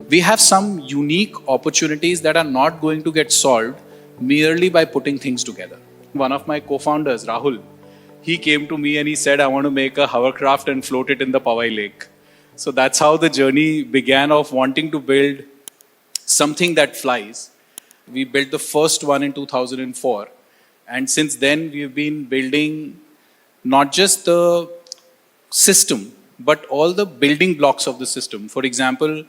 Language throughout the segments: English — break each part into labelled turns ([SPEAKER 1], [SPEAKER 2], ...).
[SPEAKER 1] we have some unique opportunities that are not going to get solved merely by putting things together. One of my co-founders, Rahul, he came to me and he said, I want to make a hovercraft and float it in the Powai Lake. So that's how the journey began of wanting to build something that flies. We built the first one in 2004. And since then, we've been building not just the system, but all the building blocks of the system. For example,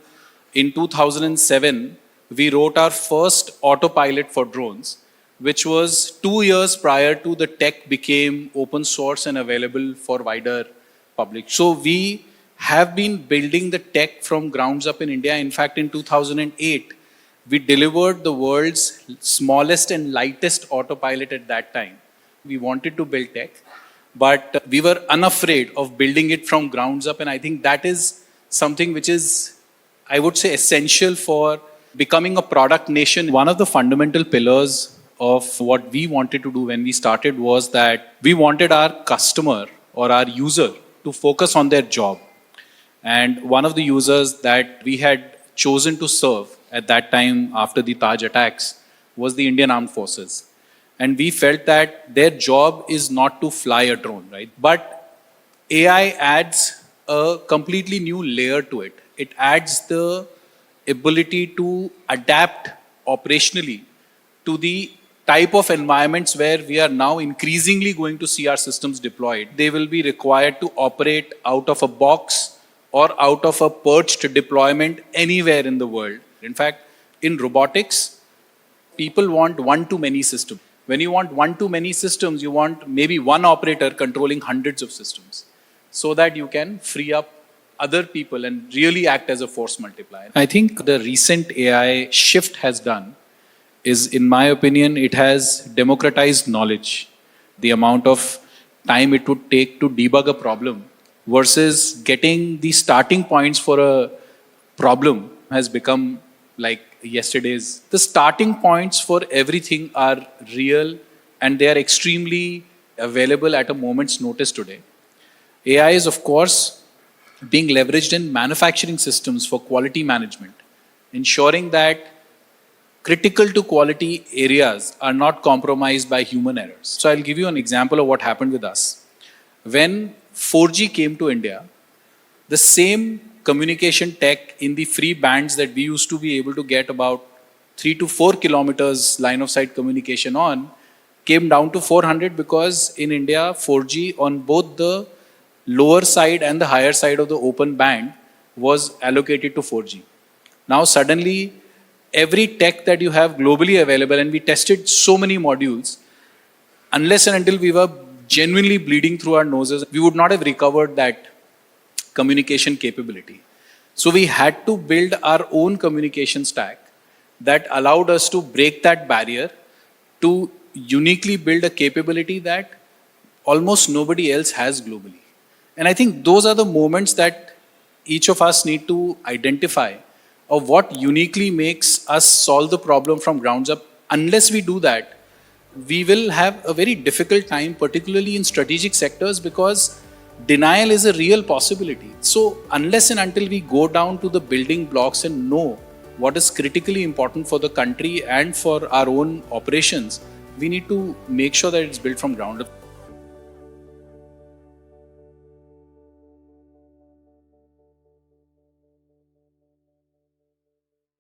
[SPEAKER 1] in 2007, we wrote our first autopilot for drones, which was 2 years prior to the tech became open source and available for wider public. So we have been building the tech from grounds up in India. In fact, in 2008, we delivered the world's smallest and lightest autopilot at that time. We wanted to build tech, but we were unafraid of building it from grounds up. And I think that is something which is, I would say, essential for becoming a product nation. One of the fundamental pillars of what we wanted to do when we started was that we wanted our customer or our user to focus on their job. And one of the users that we had chosen to serve at that time after the Taj attacks was the Indian Armed Forces. And we felt that their job is not to fly a drone, right? But AI adds a completely new layer to it. It adds the ability to adapt operationally to the type of environments where we are now increasingly going to see our systems deployed. They will be required to operate out of a box or out of a perched deployment anywhere in the world. In fact, in robotics, people want one-to-many system. When you want one-to-many systems, you want maybe one operator controlling hundreds of systems so that you can free up other people and really act as a force multiplier. I think the recent AI shift has done is, in my opinion, it has democratized knowledge. The amount of time it would take to debug a problem versus getting the starting points for a problem has become like yesterday's. The starting points for everything are real and they are extremely available at a moment's notice today. AI is, of course, being leveraged in manufacturing systems for quality management, ensuring that critical to quality areas are not compromised by human errors. So I'll give you an example of what happened with us. When 4G came to India, the same communication tech in the free bands that we used to be able to get about 3 to 4 kilometers line of sight communication on came down to 400 because in India 4G on both the lower side and the higher side of the open band was allocated to 4G. Now suddenly every tech that you have globally available, and we tested so many modules, unless and until we were genuinely bleeding through our noses, we would not have recovered that communication capability. So we had to build our own communication stack that allowed us to break that barrier to uniquely build a capability that almost nobody else has globally. And I think those are the moments that each of us need to identify of what uniquely makes us solve the problem from grounds up. Unless we do that, we will have a very difficult time, particularly in strategic sectors, because denial is a real possibility. So unless and until we go down to the building blocks and know what is critically important for the country and for our own operations, we need to make sure that it's built from ground up.